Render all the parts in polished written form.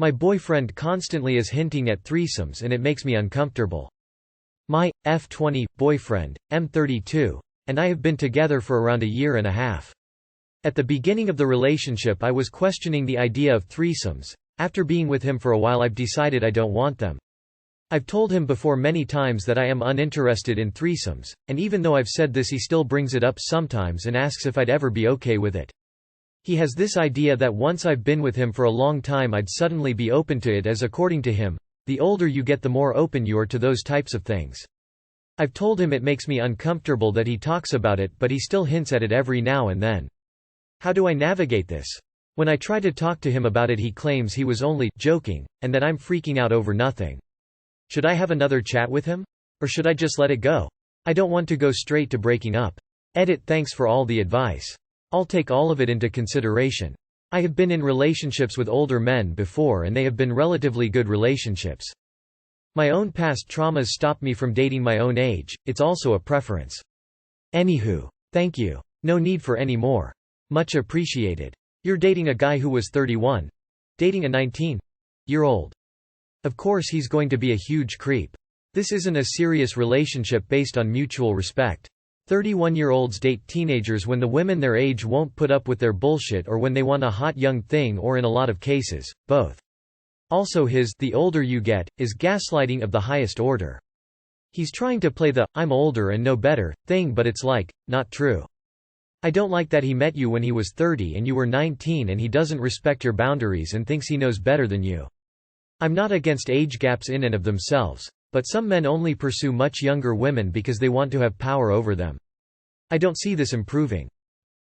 My boyfriend constantly is hinting at threesomes and it makes me uncomfortable. My F20 boyfriend, M32, and I have been together for around a year and a half. At the beginning of the relationship I was questioning the idea of threesomes. After being with him for a while I've decided I don't want them. I've told him before many times that I am uninterested in threesomes, and even though I've said this he still brings it up sometimes and asks if I'd ever be okay with it. He has this idea that once I've been with him for a long time I'd suddenly be open to it, as according to him, the older you get the more open you are to those types of things. I've told him it makes me uncomfortable that he talks about it, but he still hints at it every now and then. How do I navigate this? When I try to talk to him about it he claims he was only joking, and that I'm freaking out over nothing. Should I have another chat with him? Or should I just let it go? I don't want to go straight to breaking up. Edit. Thanks for all the advice. I'll take all of it into consideration. I have been in relationships with older men before and they have been relatively good relationships. My own past traumas stopped me from dating my own age, it's also a preference. Anywho. Thank you. No need for any more. Much appreciated. You're dating a guy who was 31? Dating a 19-year-old? Of course he's going to be a huge creep. This isn't a serious relationship based on mutual respect. 31-year-olds date teenagers when the women their age won't put up with their bullshit or when they want a hot young thing, or in a lot of cases, both. Also the older you get, is gaslighting of the highest order. He's trying to play the, I'm older and know better, thing, but it's not true. I don't like that he met you when he was 30 and you were 19 and he doesn't respect your boundaries and thinks he knows better than you. I'm not against age gaps in and of themselves. But some men only pursue much younger women because they want to have power over them. I don't see this improving.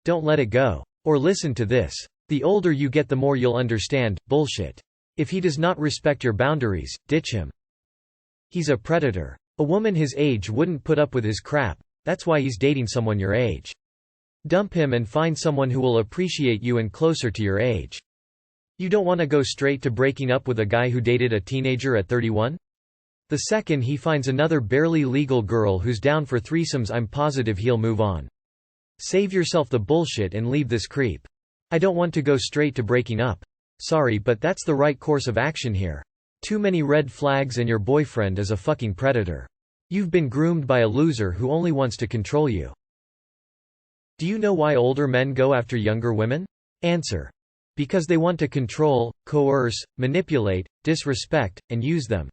Don't let it go. Or listen to this. The older you get the more you'll understand, bullshit. If he does not respect your boundaries, ditch him. He's a predator. A woman his age wouldn't put up with his crap, that's why he's dating someone your age. Dump him and find someone who will appreciate you and closer to your age. You don't want to go straight to breaking up with a guy who dated a teenager at 31? The second he finds another barely legal girl who's down for threesomes, I'm positive he'll move on. Save yourself the bullshit and leave this creep. I don't want to go straight to breaking up. Sorry, but that's the right course of action here. Too many red flags and your boyfriend is a fucking predator. You've been groomed by a loser who only wants to control you. Do you know why older men go after younger women? Answer. Because they want to control, coerce, manipulate, disrespect, and use them.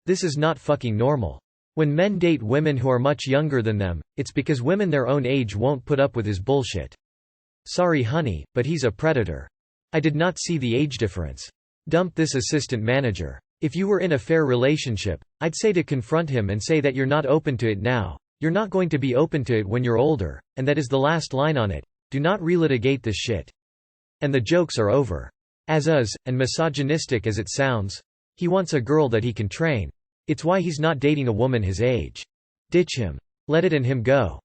This is not fucking normal. When men date women who are much younger than them, it's because women their own age won't put up with his bullshit. Sorry honey, but he's a predator. I did not see the age difference. Dump this assistant manager. If you were in a fair relationship, I'd say to confront him and say that you're not open to it now, you're not going to be open to it when you're older, and that is the last line on it. Do not relitigate this shit. And the jokes are over. As is, and misogynistic as it sounds, he wants a girl that he can train. It's why he's not dating a woman his age. Ditch him. Let it and him go.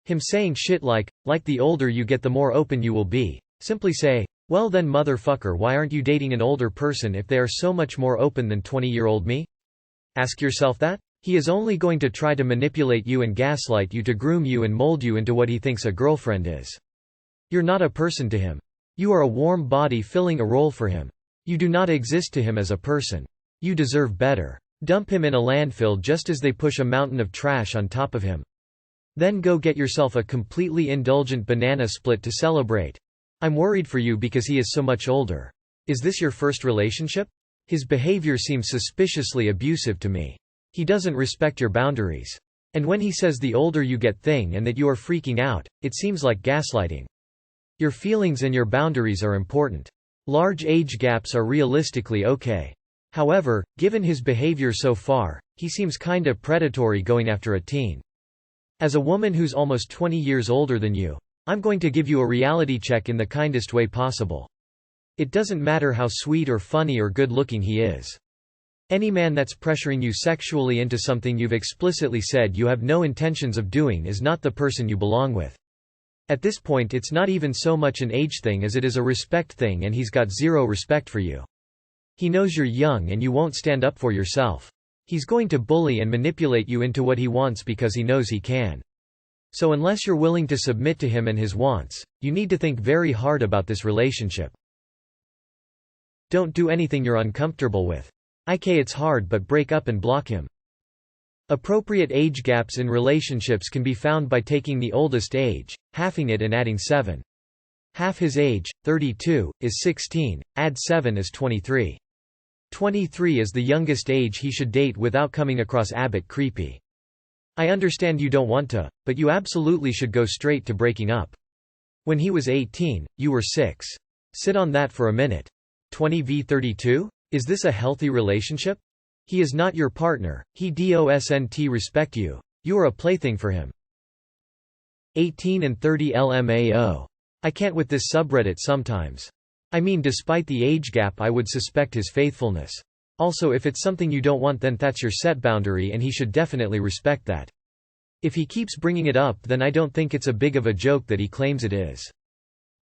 Him saying shit like the older you get the more open you will be. Simply say, well then motherfucker, why aren't you dating an older person if they are so much more open than 20-year-old me? Ask yourself that. He is only going to try to manipulate you and gaslight you to groom you and mold you into what he thinks a girlfriend is. You're not a person to him. You are a warm body filling a role for him. You do not exist to him as a person. You deserve better. Dump him in a landfill just as they push a mountain of trash on top of him. Then go get yourself a completely indulgent banana split to celebrate. I'm worried for you because he is so much older. Is this your first relationship? His behavior seems suspiciously abusive to me. He doesn't respect your boundaries. And when he says the older you get thing and that you are freaking out, it seems like gaslighting. Your feelings and your boundaries are important. Large age gaps are realistically okay. However, given his behavior so far, he seems kinda predatory going after a teen. As a woman who's almost 20 years older than you, I'm going to give you a reality check in the kindest way possible. It doesn't matter how sweet or funny or good-looking he is. Any man that's pressuring you sexually into something you've explicitly said you have no intentions of doing is not the person you belong with. At this point it's not even so much an age thing as it is a respect thing, and he's got zero respect for you. He knows you're young and you won't stand up for yourself. He's going to bully and manipulate you into what he wants because he knows he can. So unless you're willing to submit to him and his wants, you need to think very hard about this relationship. Don't do anything you're uncomfortable with. It's hard, but break up and block him. Appropriate age gaps in relationships can be found by taking the oldest age, halving it and adding 7. Half his age, 32, is 16, add 7 is 23. 23 is the youngest age he should date without coming across a bit creepy. I understand you don't want to, but you absolutely should go straight to breaking up. When he was 18, you were 6. Sit on that for a minute. 20 v 32? Is this a healthy relationship? He is not your partner, he doesn't respect you. You are a plaything for him. 18 and 30 LMAO. I can't with this subreddit sometimes. I mean, despite the age gap, I would suspect his faithfulness. Also, if it's something you don't want, then that's your set boundary and he should definitely respect that. If he keeps bringing it up, then I don't think it's a big of a joke that he claims it is.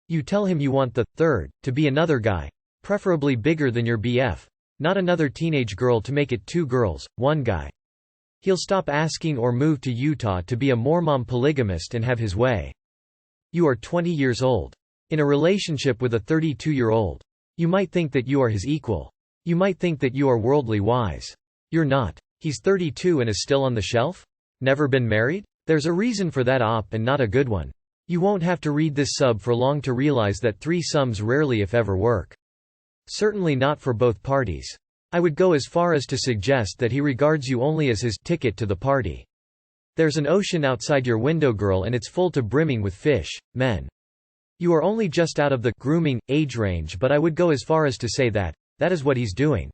You tell him you want the third to be another guy, preferably bigger than your BF, not another teenage girl, to make it 2 girls, 1 guy. He'll stop asking or move to Utah to be a Mormon polygamist and have his way. You are 20 years old. In a relationship with a 32-year-old. You might think that you are his equal. You might think that you are worldly wise. You're not. He's 32 and is still on the shelf? Never been married? There's a reason for that, and not a good one. You won't have to read this sub for long to realize that threesomes rarely if ever work. Certainly not for both parties. I would go as far as to suggest that he regards you only as his ticket to the party. There's an ocean outside your window, girl, and it's full to brimming with fish, men. You are only just out of the grooming age range, but I would go as far as to say that is what he's doing.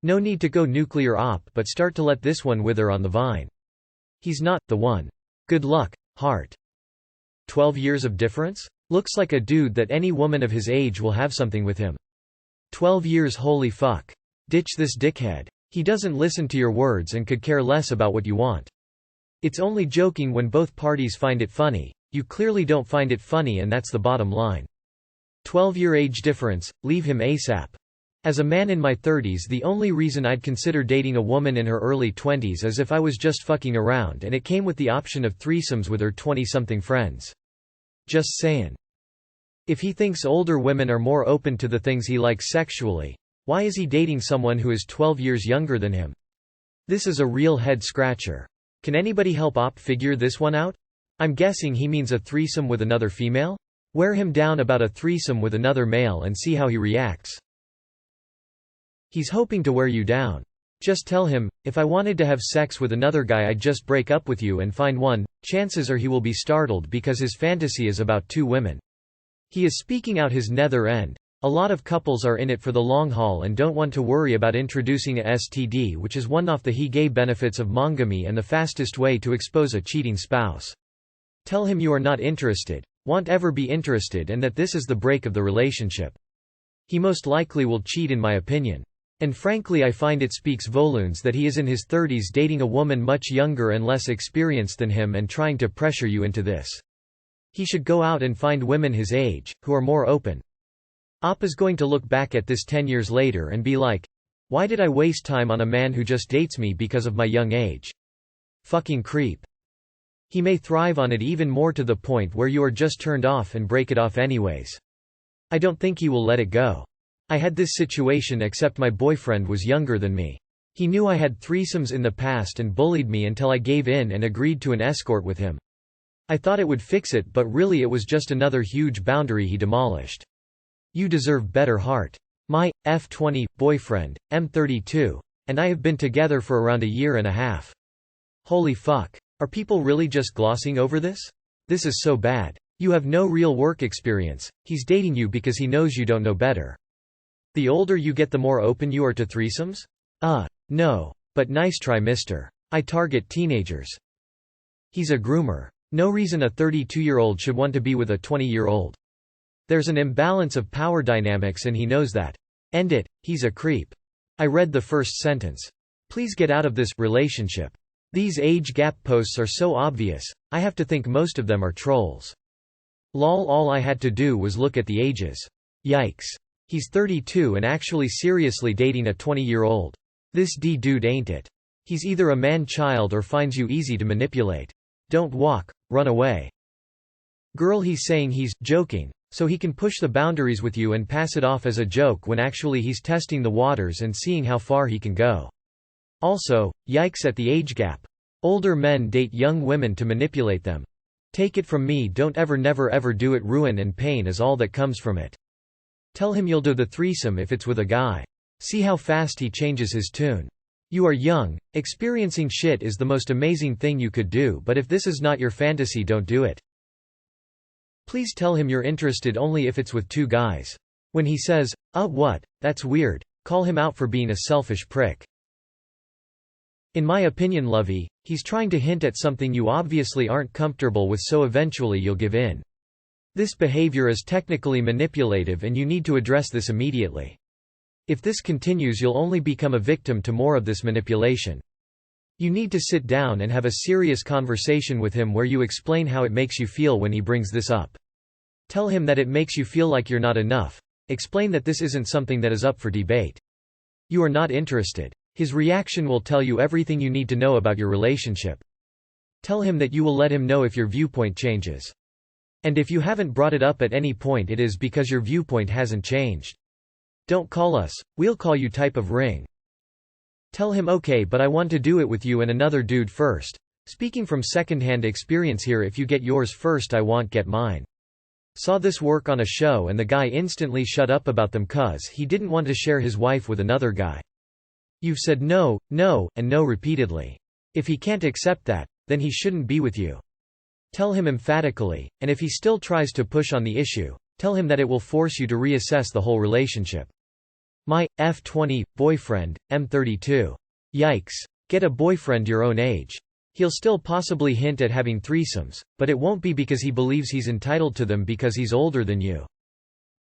No need to go nuclear op, but start to let this one wither on the vine. He's not the one. Good luck, heart. 12 years of difference? Looks like a dude that any woman of his age will have something with him. 12 years, holy fuck. Ditch this dickhead. He doesn't listen to your words and could care less about what you want. It's only joking when both parties find it funny. You clearly don't find it funny, and that's the bottom line. 12-year age difference, leave him ASAP. As a man in my 30s, the only reason I'd consider dating a woman in her early 20s is if I was just fucking around and it came with the option of threesomes with her 20-something friends. Just saying. If he thinks older women are more open to the things he likes sexually, why is he dating someone who is 12 years younger than him? This is a real head-scratcher. Can anybody help figure this one out? I'm guessing he means a threesome with another female? Wear him down about a threesome with another male and see how he reacts. He's hoping to wear you down. Just tell him, if I wanted to have sex with another guy, I'd just break up with you and find one. Chances are he will be startled because his fantasy is about 2 women. He is speaking out his nether end. A lot of couples are in it for the long haul and don't want to worry about introducing a STD, which is one of the he-gay benefits of monogamy and the fastest way to expose a cheating spouse. Tell him you are not interested, won't ever be interested, and that this is the break of the relationship. He most likely will cheat, in my opinion. And frankly, I find it speaks volumes that he is in his 30s dating a woman much younger and less experienced than him and trying to pressure you into this. He should go out and find women his age, who are more open. Is going to look back at this 10 years later and be like, why did I waste time on a man who just dates me because of my young age? Fucking creep. He may thrive on it even more, to the point where you are just turned off and break it off anyways. I don't think he will let it go. I had this situation, except my boyfriend was younger than me. He knew I had threesomes in the past and bullied me until I gave in and agreed to an escort with him. I thought it would fix it, but really it was just another huge boundary he demolished. You deserve better, heart. My F20 boyfriend, M32, and I have been together for around a year and a half. Holy fuck. Are people really just glossing over this? This is so bad. You have no real work experience. He's dating you because he knows you don't know better. The older you get, the more open you are to threesomes? No. But nice try, mister. I target teenagers. He's a groomer. No reason a 32-year-old should want to be with a 20-year-old. There's an imbalance of power dynamics and he knows that. End it, he's a creep. I read the first sentence. Please get out of this relationship. These age gap posts are so obvious, I have to think most of them are trolls. Lol, all I had to do was look at the ages. Yikes. He's 32 and actually seriously dating a 20-year-old. This dude ain't it. He's either a man-child or finds you easy to manipulate. Don't walk, run away. Girl, he's saying he's joking. So he can push the boundaries with you and pass it off as a joke when actually he's testing the waters and seeing how far he can go. Also, yikes at the age gap. Older men date young women to manipulate them. Take it from me, don't never ever do it. Ruin and pain is all that comes from it. Tell him you'll do the threesome if it's with a guy. See how fast he changes his tune. You are young, experiencing shit is the most amazing thing you could do, but if this is not your fantasy, don't do it. Please tell him you're interested only if it's with two guys. When he says, what, that's weird, call him out for being a selfish prick. In my opinion, lovey, he's trying to hint at something you obviously aren't comfortable with, so eventually you'll give in. This behavior is technically manipulative and you need to address this immediately. If this continues, you'll only become a victim to more of this manipulation. You need to sit down and have a serious conversation with him where you explain how it makes you feel when he brings this up. Tell him that it makes you feel like you're not enough. Explain that this isn't something that is up for debate. You are not interested. His reaction will tell you everything you need to know about your relationship. Tell him that you will let him know if your viewpoint changes. And if you haven't brought it up at any point, it is because your viewpoint hasn't changed. Don't call us, we'll call you type of ring. Tell him, okay, but I want to do it with you and another dude first. Speaking from secondhand experience here, if you get yours first, I won't get mine. Saw this work on a show and the guy instantly shut up about them cause he didn't want to share his wife with another guy. You've said no, no, and no repeatedly. If he can't accept that, then he shouldn't be with you. Tell him emphatically, and if he still tries to push on the issue, tell him that it will force you to reassess the whole relationship. My, F20, boyfriend, M32. Yikes. Get a boyfriend your own age. He'll still possibly hint at having threesomes, but it won't be because he believes he's entitled to them because he's older than you.